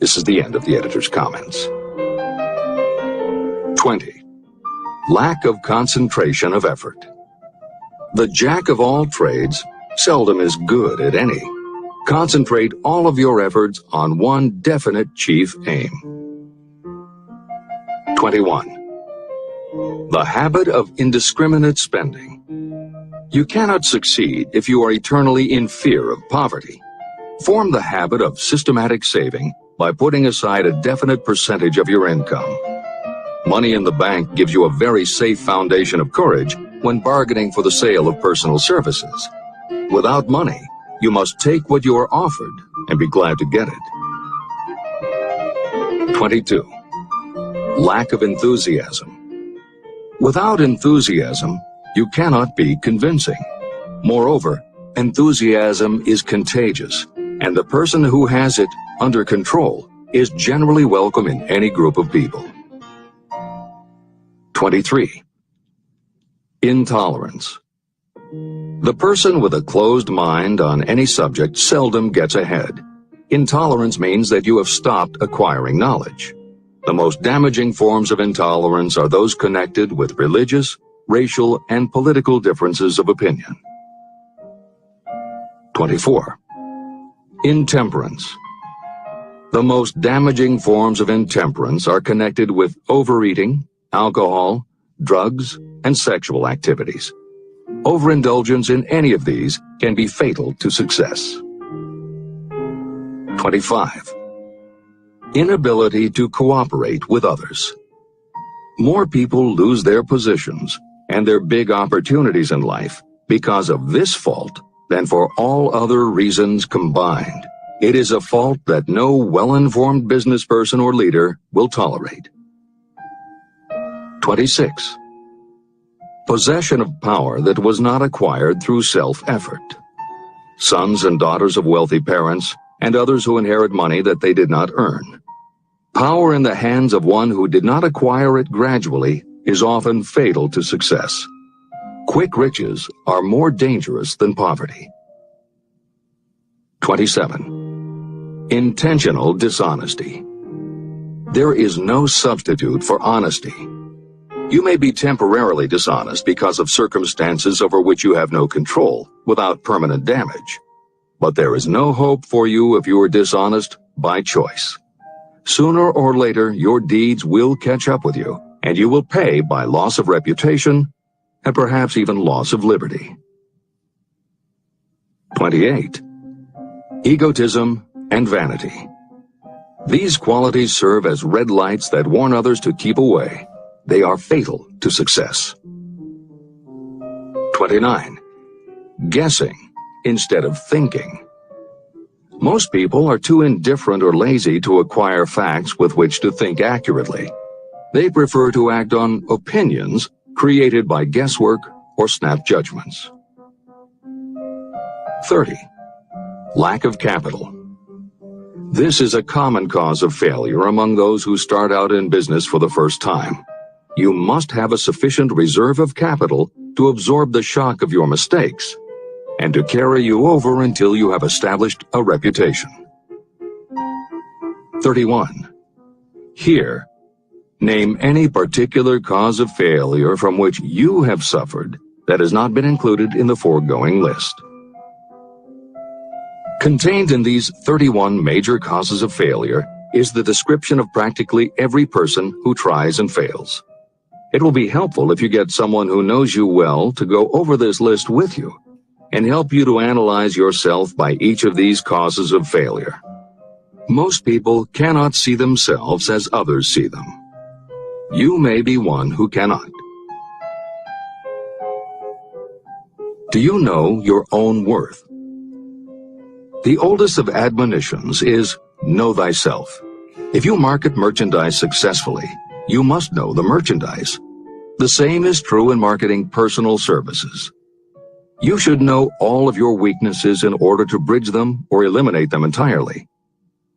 This is the end of the editor's comments. 20. Lack of concentration of effort. The jack of all trades seldom is good at any. Concentrate all of your efforts on one definite chief aim. 21. The habit of indiscriminate spending. You cannot succeed if you are eternally in fear of poverty. Form the habit of systematic saving by putting aside a definite percentage of your income. Money in the bank gives you a very safe foundation of courage when bargaining for the sale of personal services. Without money, you must take what you are offered and be glad to get it. 22. Lack of enthusiasm. Without enthusiasm, you cannot be convincing. Moreover, enthusiasm is contagious, and the person who has it under control is generally welcome in any group of people. 23. Intolerance. The person with a closed mind on any subject seldom gets ahead. Intolerance means that you have stopped acquiring knowledge. The most damaging forms of intolerance are those connected with religious, racial, and political differences of opinion. 24. Intemperance. The most damaging forms of intemperance are connected with overeating, alcohol, drugs, and sexual activities. Overindulgence in any of these can be fatal to success. 25. Inability to cooperate with others. More people lose their positions and their big opportunities in life because of this fault than for all other reasons combined. It is a fault that no well-informed business person or leader will tolerate. 26. Possession of power that was not acquired through self-effort. Sons and daughters of wealthy parents and others who inherit money that they did not earn. Power in the hands of one who did not acquire it gradually is often fatal to success. Quick riches are more dangerous than poverty. 27. Intentional dishonesty. There is no substitute for honesty. You may be temporarily dishonest because of circumstances over which you have no control, without permanent damage. But there is no hope for you if you are dishonest by choice. Sooner or later, your deeds will catch up with you, and you will pay by loss of reputation and perhaps even loss of liberty. 28. Egotism and vanity. These qualities serve as red lights that warn others to keep away. They are fatal to success. 29. Guessing instead of thinking. Most people are too indifferent or lazy to acquire facts with which to think accurately. They prefer to act on opinions created by guesswork or snap judgments. 30. Lack of capital. This is a common cause of failure among those who start out in business for the first time. You must have a sufficient reserve of capital to absorb the shock of your mistakes and to carry you over until you have established a reputation. 31. Here, name any particular cause of failure from which you have suffered that has not been included in the foregoing list. Contained in these 31 major causes of failure is the description of practically every person who tries and fails. It will be helpful if you get someone who knows you well to go over this list with you and help you to analyze yourself by each of these causes of failure. Most people cannot see themselves as others see them. You may be one who cannot. Do you know your own worth? The oldest of admonitions is, know thyself. If you market merchandise successfully, you must know the merchandise. The same is true in marketing personal services. You should know all of your weaknesses in order to bridge them or eliminate them entirely.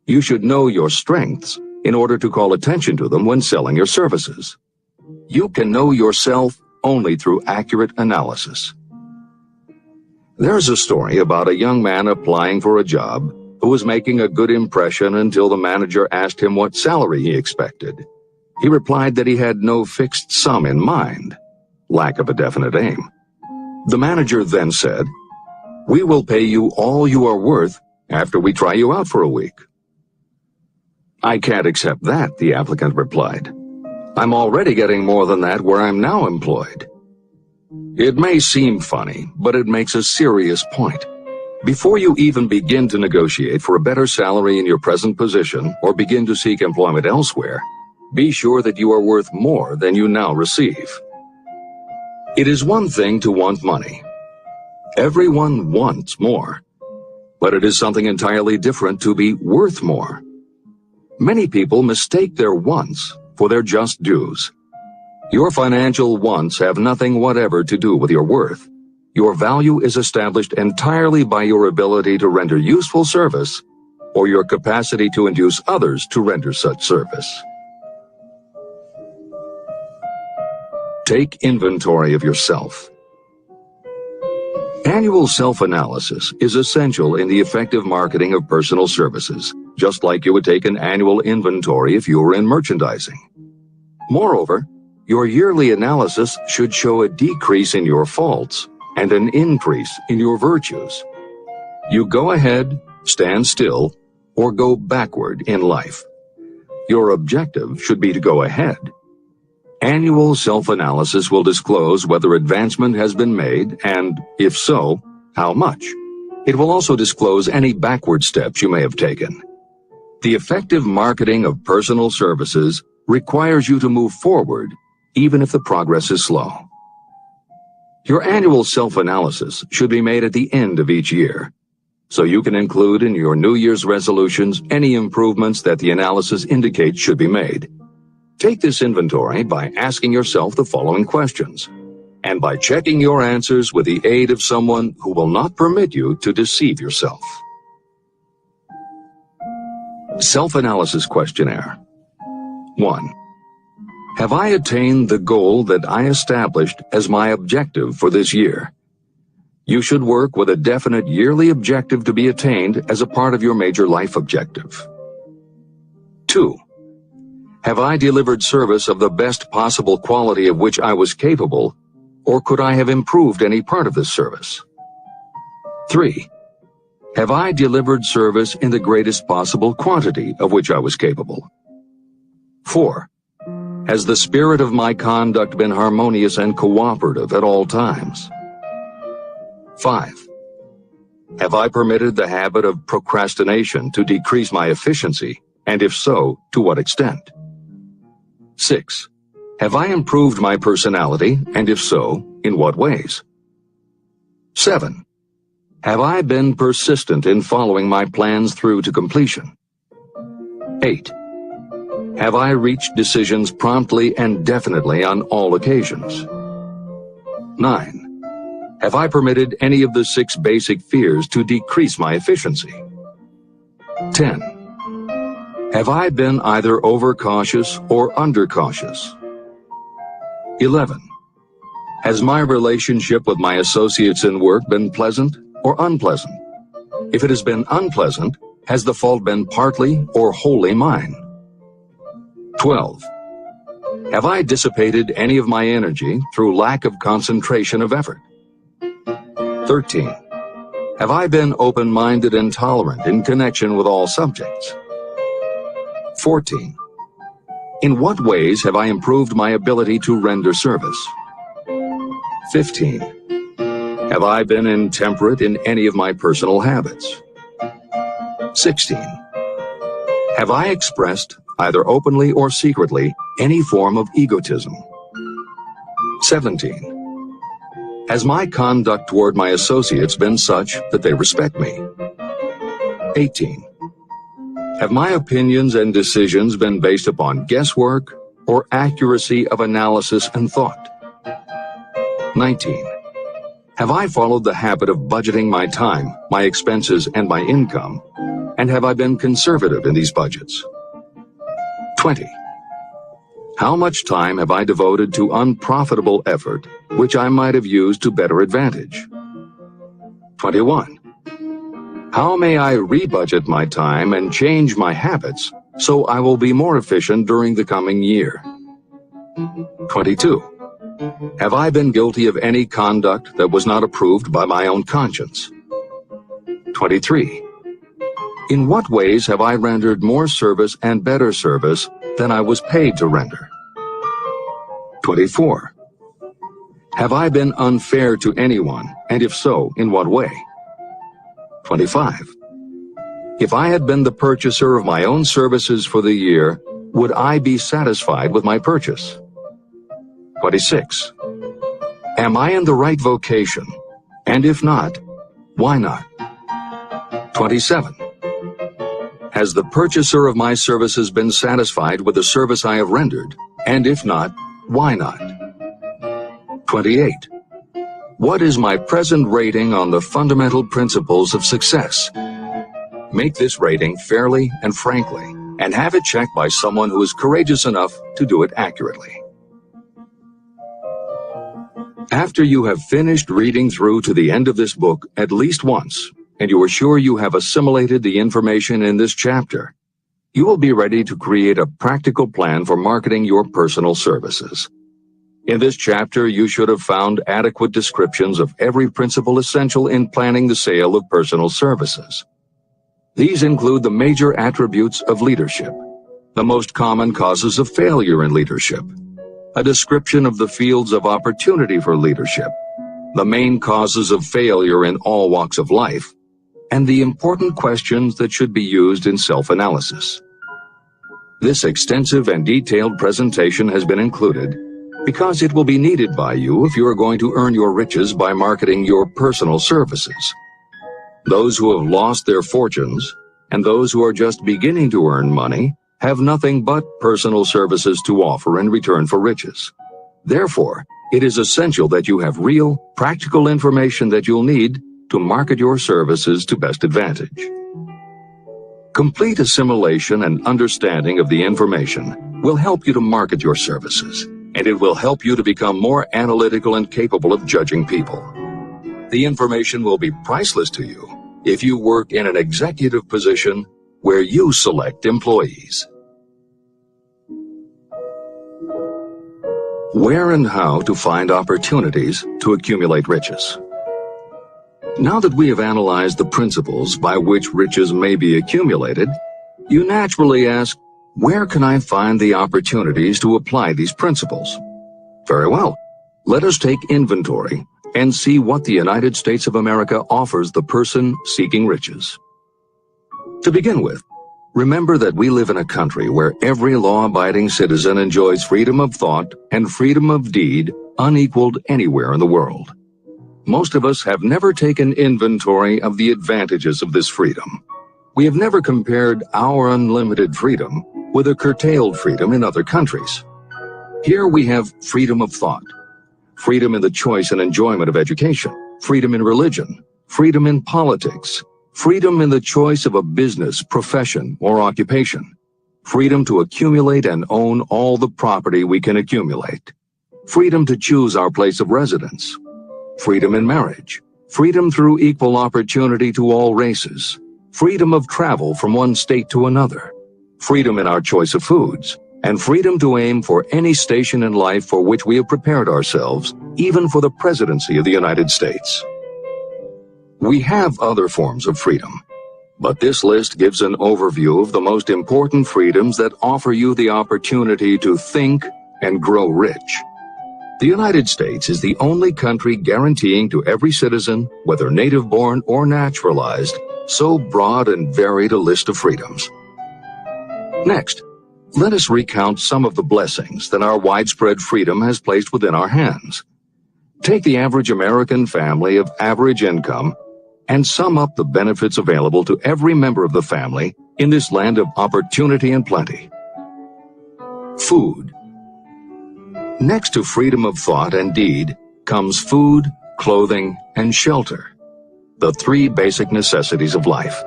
You should know your strengths in order to call attention to them when selling your services. You can know yourself only through accurate analysis. There's a story about a young man applying for a job who was making a good impression until the manager asked him what salary he expected. He replied that he had no fixed sum in mind, lack of a definite aim. The manager then said, "We will pay you all you are worth after we try you out for a week." "I can't accept that," the applicant replied. "I'm already getting more than that where I'm now employed." It may seem funny, but it makes a serious point. Before you even begin to negotiate for a better salary in your present position or begin to seek employment elsewhere, be sure that you are worth more than you now receive. It is one thing to want money. Everyone wants more. But it is something entirely different to be worth more. Many people mistake their wants for their just dues. Your financial wants have nothing whatever to do with your worth. Your value is established entirely by your ability to render useful service or your capacity to induce others to render such service. Take inventory of yourself. Annual self-analysis is essential in the effective marketing of personal services, just like you would take an annual inventory if you were in merchandising. Moreover, your yearly analysis should show a decrease in your faults and an increase in your virtues. You go ahead, stand still, or go backward in life. Your objective should be to go ahead. Annual self-analysis will disclose whether advancement has been made and, if so, how much. It will also disclose any backward steps you may have taken. The effective marketing of personal services requires you to move forward, even if the progress is slow. Your annual self-analysis should be made at the end of each year, so you can include in your New Year's resolutions any improvements that the analysis indicates should be made. Take this inventory by asking yourself the following questions, and by checking your answers with the aid of someone who will not permit you to deceive yourself. Self-analysis questionnaire. 1. Have I attained the goal that I established as my objective for this year? You should work with a definite yearly objective to be attained as a part of your major life objective. 2. Have I delivered service of the best possible quality of which I was capable, or could I have improved any part of this service? 3. Have I delivered service in the greatest possible quantity of which I was capable? 4. Has the spirit of my conduct been harmonious and cooperative at all times? 5. Have I permitted the habit of procrastination to decrease my efficiency, and if so, to what extent? 6. Have I improved my personality, and if so, in what ways? 7. Have I been persistent in following my plans through to completion? 8. Have I reached decisions promptly and definitely on all occasions? 9. Have I permitted any of the 6 basic fears to decrease my efficiency? 10. Have I been either overcautious or undercautious? 11. Has my relationship with my associates in work been pleasant or unpleasant? If it has been unpleasant, has the fault been partly or wholly mine? 12. Have I dissipated any of my energy through lack of concentration of effort? 13. Have I been open-minded and tolerant in connection with all subjects? 14. In what ways have I improved my ability to render service? 15. Have I been intemperate in any of my personal habits? 16. Have I expressed, either openly or secretly, any form of egotism? 17. Has my conduct toward my associates been such that they respect me? 18. Have my opinions and decisions been based upon guesswork or accuracy of analysis and thought? 19. Have I followed the habit of budgeting my time, my expenses, and my income? And have I been conservative in these budgets? 20. How much time have I devoted to unprofitable effort, which I might have used to better advantage? 21. How may I rebudget my time and change my habits so I will be more efficient during the coming year? 22. Have I been guilty of any conduct that was not approved by my own conscience? 23. In what ways have I rendered more service and better service than I was paid to render? 24. Have I been unfair to anyone, and if so, in what way? 25. If I had been the purchaser of my own services for the year, would I be satisfied with my purchase? 26. Am I in the right vocation? And if not, why not? 27. Has the purchaser of my services been satisfied with the service I have rendered? And if not, why not? 28. What is my present rating on the fundamental principles of success? Make this rating fairly and frankly, and have it checked by someone who is courageous enough to do it accurately. After you have finished reading through to the end of this book at least once, and you are sure you have assimilated the information in this chapter, you will be ready to create a practical plan for marketing your personal services. In this chapter, you should have found adequate descriptions of every principle essential in planning the sale of personal services. These include the major attributes of leadership, the most common causes of failure in leadership, a description of the fields of opportunity for leadership, the main causes of failure in all walks of life, and the important questions that should be used in self-analysis. This extensive and detailed presentation has been included because it will be needed by you if you are going to earn your riches by marketing your personal services. Those who have lost their fortunes and those who are just beginning to earn money have nothing but personal services to offer in return for riches. Therefore, it is essential that you have real, practical information that you'll need to market your services to best advantage. Complete assimilation and understanding of the information will help you to market your services, and it will help you to become more analytical and capable of judging people. The information will be priceless to you if you work in an executive position where you select employees. Where and how to find opportunities to accumulate riches. Now that we have analyzed the principles by which riches may be accumulated, you naturally ask, where can I find the opportunities to apply these principles? Very well, let us take inventory and see what the United States of America offers the person seeking riches. To begin with, remember that we live in a country where every law-abiding citizen enjoys freedom of thought and freedom of deed unequaled anywhere in the world. Most of us have never taken inventory of the advantages of this freedom. We have never compared our unlimited freedom with a curtailed freedom in other countries. Here we have freedom of thought, freedom in the choice and enjoyment of education, freedom in religion, freedom in politics, freedom in the choice of a business, profession, or occupation, freedom to accumulate and own all the property we can accumulate, freedom to choose our place of residence, freedom in marriage, freedom through equal opportunity to all races, freedom of travel from one state to another, freedom in our choice of foods, and freedom to aim for any station in life for which we have prepared ourselves, even for the presidency of the United States. We have other forms of freedom, but this list gives an overview of the most important freedoms that offer you the opportunity to think and grow rich. The United States is the only country guaranteeing to every citizen, whether native-born or naturalized, so broad and varied a list of freedoms. Next, let us recount some of the blessings that our widespread freedom has placed within our hands. Take the average American family of average income and sum up the benefits available to every member of the family in this land of opportunity and plenty. Food. Next to freedom of thought and deed comes food, clothing, and shelter, the three basic necessities of life.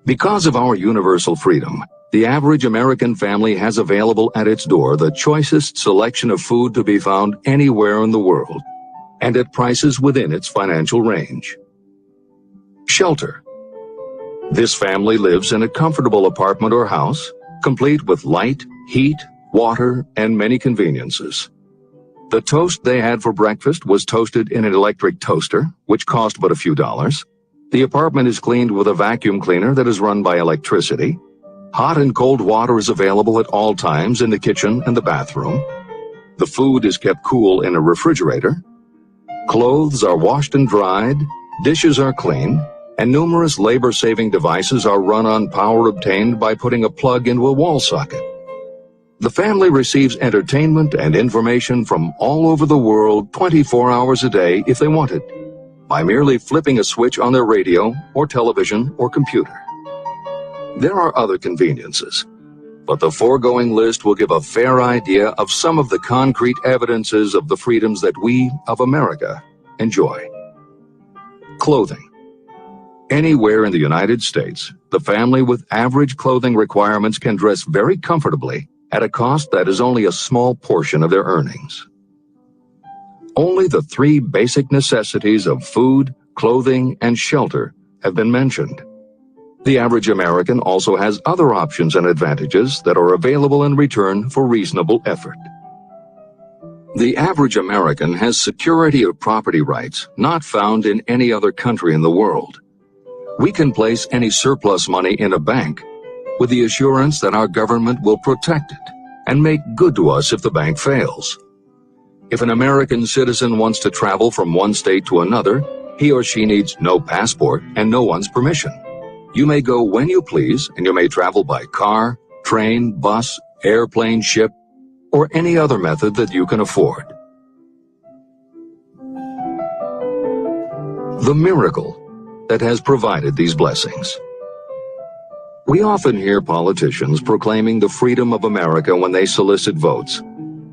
Because of our universal freedom, the average American family has available at its door the choicest selection of food to be found anywhere in the world, and at prices within its financial range. Shelter. This family lives in a comfortable apartment or house, complete with light, heat, water, and many conveniences. The toast they had for breakfast was toasted in an electric toaster, which cost but a few dollars. The apartment is cleaned with a vacuum cleaner that is run by electricity. Hot and cold water is available at all times in the kitchen and the bathroom. The food is kept cool in a refrigerator. Clothes are washed and dried, dishes are clean, and numerous labor-saving devices are run on power obtained by putting a plug into a wall socket. The family receives entertainment and information from all over the world 24 hours a day if they want it, by merely flipping a switch on their radio or television or computer. There are other conveniences, but the foregoing list will give a fair idea of some of the concrete evidences of the freedoms that we of America enjoy. Clothing. Anywhere in the United States, the family with average clothing requirements can dress very comfortably at a cost that is only a small portion of their earnings. Only the three basic necessities of food, clothing, and shelter have been mentioned. The average American also has other options and advantages that are available in return for reasonable effort. The average American has security of property rights not found in any other country in the world. We can place any surplus money in a bank with the assurance that our government will protect it and make good to us if the bank fails. If an American citizen wants to travel from one state to another, he or she needs no passport and no one's permission. You may go when you please, and you may travel by car, train, bus, airplane, ship, or any other method that you can afford. The miracle that has provided these blessings. We often hear politicians proclaiming the freedom of America when they solicit votes,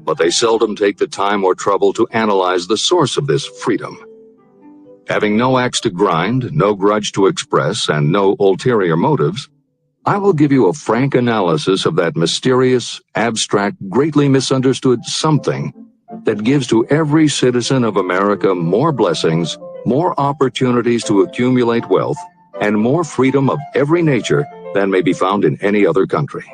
but they seldom take the time or trouble to analyze the source of this freedom. Having no axe to grind, no grudge to express, and no ulterior motives, I will give you a frank analysis of that mysterious, abstract, greatly misunderstood something that gives to every citizen of America more blessings, more opportunities to accumulate wealth, and more freedom of every nature than may be found in any other country.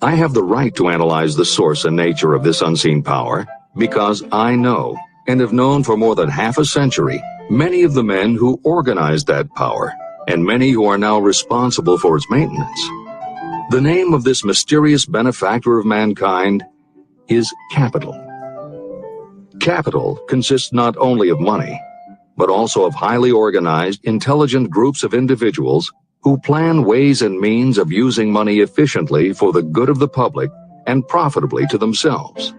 I have the right to analyze the source and nature of this unseen power because I know, and have known for more than half a century, many of the men who organized that power, and many who are now responsible for its maintenance. The name of this mysterious benefactor of mankind is capital. Capital consists not only of money, but also of highly organized, intelligent groups of individuals who plan ways and means of using money efficiently for the good of the public and profitably to themselves.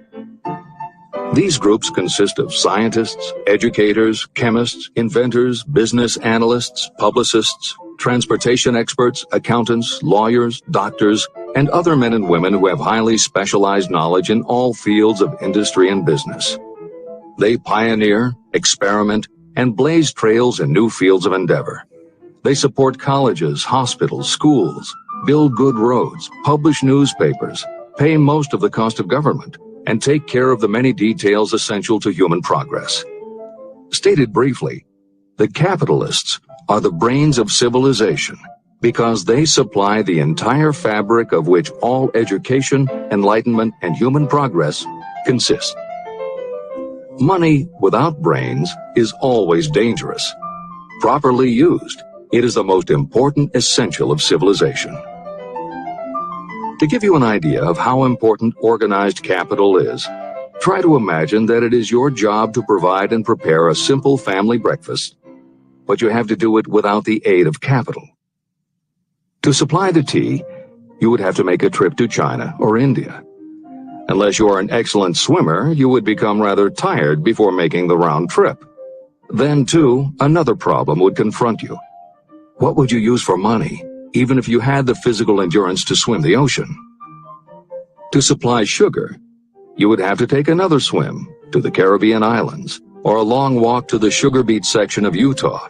These groups consist of scientists, educators, chemists, inventors, business analysts, publicists, transportation experts, accountants, lawyers, doctors, and other men and women who have highly specialized knowledge in all fields of industry and business. They pioneer, experiment, and blaze trails in new fields of endeavor. They support colleges, hospitals, schools, build good roads, publish newspapers, pay most of the cost of government, and take care of the many details essential to human progress. Stated briefly, the capitalists are the brains of civilization because they supply the entire fabric of which all education, enlightenment, and human progress consist. Money without brains is always dangerous. Properly used, it is the most important essential of civilization. To give you an idea of how important organized capital is, try to imagine that it is your job to provide and prepare a simple family breakfast, but you have to do it without the aid of capital. To supply the tea, you would have to make a trip to China or India. Unless you are an excellent swimmer, you would become rather tired before making the round trip. Then, too, another problem would confront you. What would you use for money, even if you had the physical endurance to swim the ocean? To supply sugar, you would have to take another swim to the Caribbean islands, or a long walk to the sugar beet section of Utah.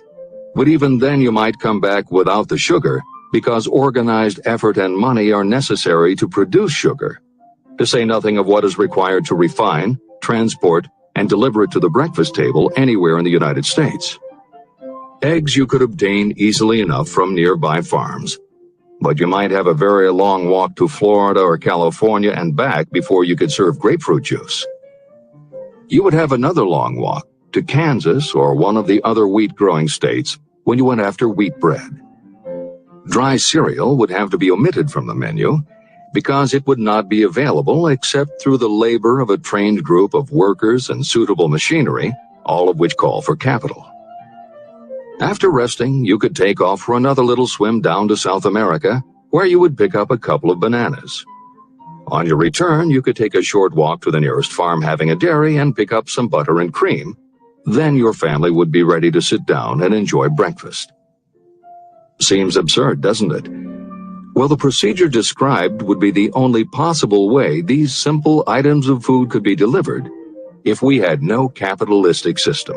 But even then you might come back without the sugar, because organized effort and money are necessary to produce sugar, to say nothing of what is required to refine, transport, and deliver it to the breakfast table anywhere in the United States. Eggs you could obtain easily enough from nearby farms, but you might have a very long walk to Florida or California and back before you could serve grapefruit juice. You would have another long walk to Kansas or one of the other wheat-growing states when you went after wheat bread. Dry cereal would have to be omitted from the menu because it would not be available except through the labor of a trained group of workers and suitable machinery, all of which call for capital. After resting, you could take off for another little swim down to South America, where you would pick up a couple of bananas. On your return, you could take a short walk to the nearest farm having a dairy and pick up some butter and cream. Then your family would be ready to sit down and enjoy breakfast. Seems absurd, doesn't it? Well, the procedure described would be the only possible way these simple items of food could be delivered if we had no capitalistic system.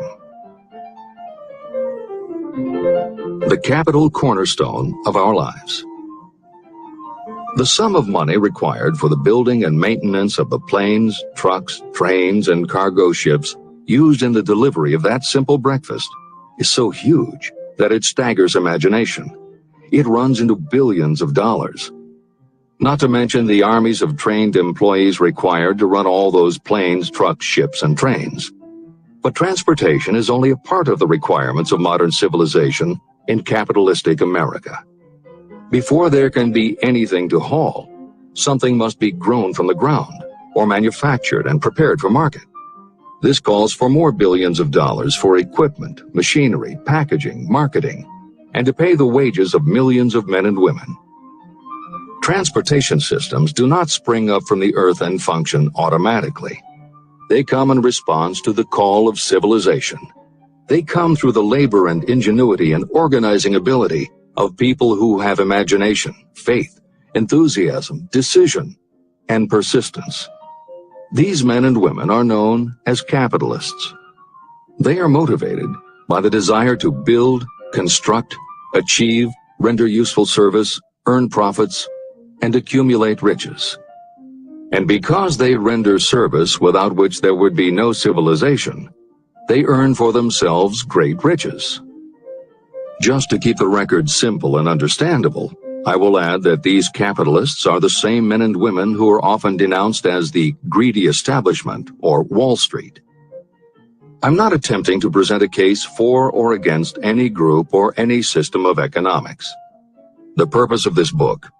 The capital cornerstone of our lives. The sum of money required for the building and maintenance of the planes, trucks, trains, and cargo ships used in the delivery of that simple breakfast is so huge that it staggers imagination. It runs into billions of dollars. Not to mention the armies of trained employees required to run all those planes, trucks, ships, and trains. But transportation is only a part of the requirements of modern civilization in capitalistic America. Before there can be anything to haul, something must be grown from the ground or manufactured and prepared for market. This calls for more billions of dollars for equipment, machinery, packaging, marketing, and to pay the wages of millions of men and women. Transportation systems do not spring up from the earth and function automatically. They come in response to the call of civilization. They come through the labor and ingenuity and organizing ability of people who have imagination, faith, enthusiasm, decision, and persistence. These men and women are known as capitalists. They are motivated by the desire to build, construct, achieve, render useful service, earn profits, and accumulate riches. And because they render service without which there would be no civilization, they earn for themselves great riches. Just to keep the record simple and understandable, I will add that these capitalists are the same men and women who are often denounced as the greedy establishment or Wall Street. I'm not attempting to present a case for or against any group or any system of economics. The purpose of this book,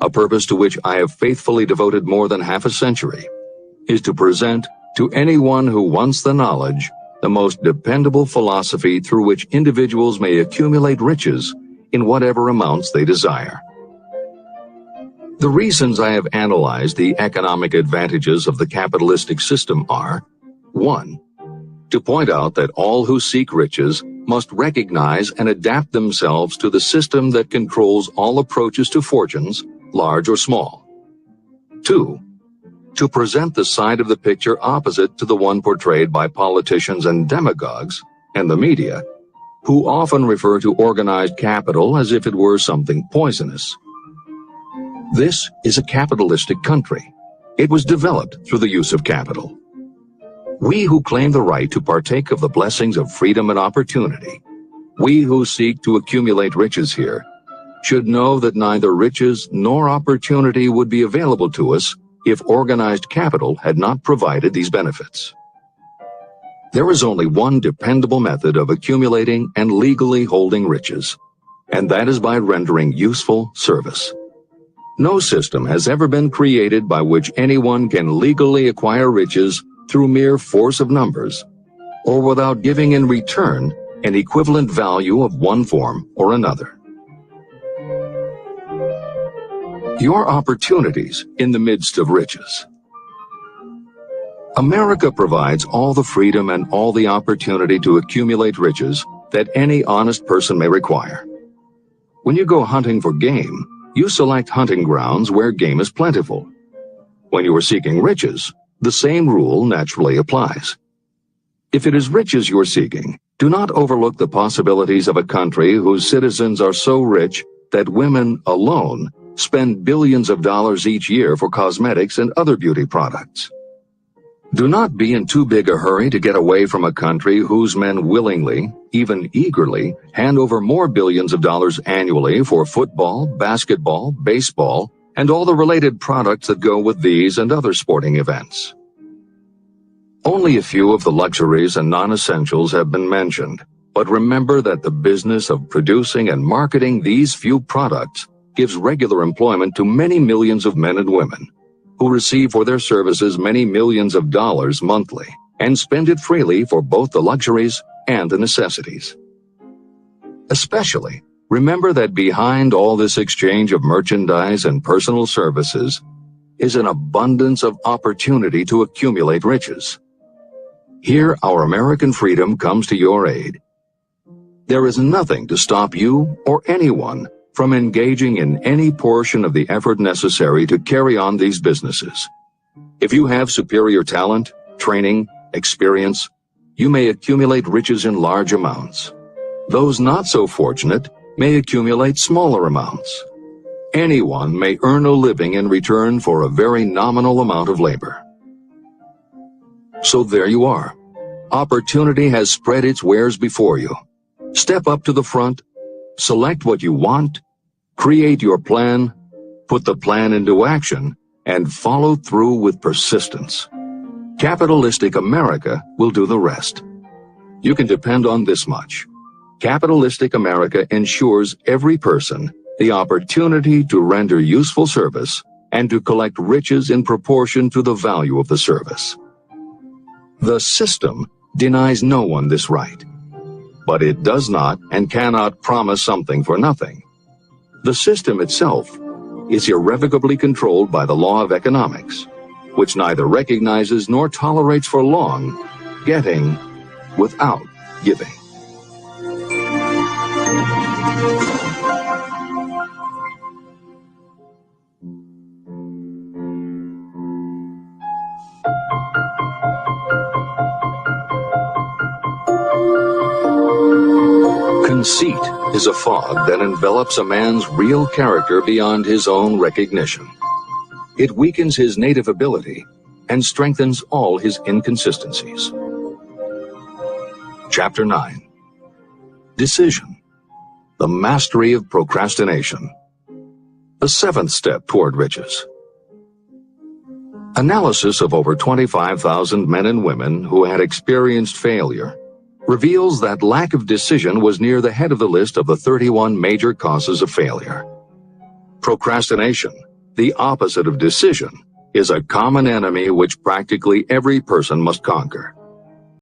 a purpose to which I have faithfully devoted more than half a century, is to present to anyone who wants the knowledge the most dependable philosophy through which individuals may accumulate riches in whatever amounts they desire. The reasons I have analyzed the economic advantages of the capitalistic system are: 1. To point out that all who seek riches must recognize and adapt themselves to the system that controls all approaches to fortunes, large or small. 2. To present the side of the picture opposite to the one portrayed by politicians and demagogues and the media, who often refer to organized capital as if it were something poisonous. This is a capitalistic country. It was developed through the use of capital. We who claim the right to partake of the blessings of freedom and opportunity, we who seek to accumulate riches here, should know that neither riches nor opportunity would be available to us if organized capital had not provided these benefits. There is only one dependable method of accumulating and legally holding riches, and that is by rendering useful service. No system has ever been created by which anyone can legally acquire riches through mere force of numbers, or without giving in return an equivalent value of one form or another. Your opportunities in the midst of riches. America provides all the freedom and all the opportunity to accumulate riches that any honest person may require. When you go hunting for game, you select hunting grounds where game is plentiful. When you are seeking riches, the same rule naturally applies. If it is riches you are seeking, do not overlook the possibilities of a country whose citizens are so rich that women alone spend billions of dollars each year for cosmetics and other beauty products. Do not be in too big a hurry to get away from a country whose men willingly, even eagerly, hand over more billions of dollars annually for football, basketball, baseball, and all the related products that go with these and other sporting events. Only a few of the luxuries and non-essentials have been mentioned, but remember that the business of producing and marketing these few products gives regular employment to many millions of men and women, who receive for their services many millions of dollars monthly and spend it freely for both the luxuries and the necessities. Especially, remember that behind all this exchange of merchandise and personal services is an abundance of opportunity to accumulate riches. Here, our American freedom comes to your aid. There is nothing to stop you or anyone from engaging in any portion of the effort necessary to carry on these businesses. If you have superior talent, training, experience, you may accumulate riches in large amounts. Those not so fortunate may accumulate smaller amounts. Anyone may earn a living in return for a very nominal amount of labor. So there you are. Opportunity has spread its wares before you. Step up to the front, select what you want, create your plan, put the plan into action, and follow through with persistence. Capitalistic America will do the rest. You can depend on this much. Capitalistic America ensures every person the opportunity to render useful service and to collect riches in proportion to the value of the service. The system denies no one this right, but it does not and cannot promise something for nothing. The system itself is irrevocably controlled by the law of economics, which neither recognizes nor tolerates for long getting without giving. Conceit is a fog that envelops a man's real character beyond his own recognition. It weakens his native ability and strengthens all his inconsistencies. Chapter 9. Decision, the mastery of procrastination. The seventh step toward riches. Analysis of over 25,000 men and women who had experienced failure reveals that lack of decision was near the head of the list of the 31 major causes of failure. Procrastination, the opposite of decision, is a common enemy which practically every person must conquer.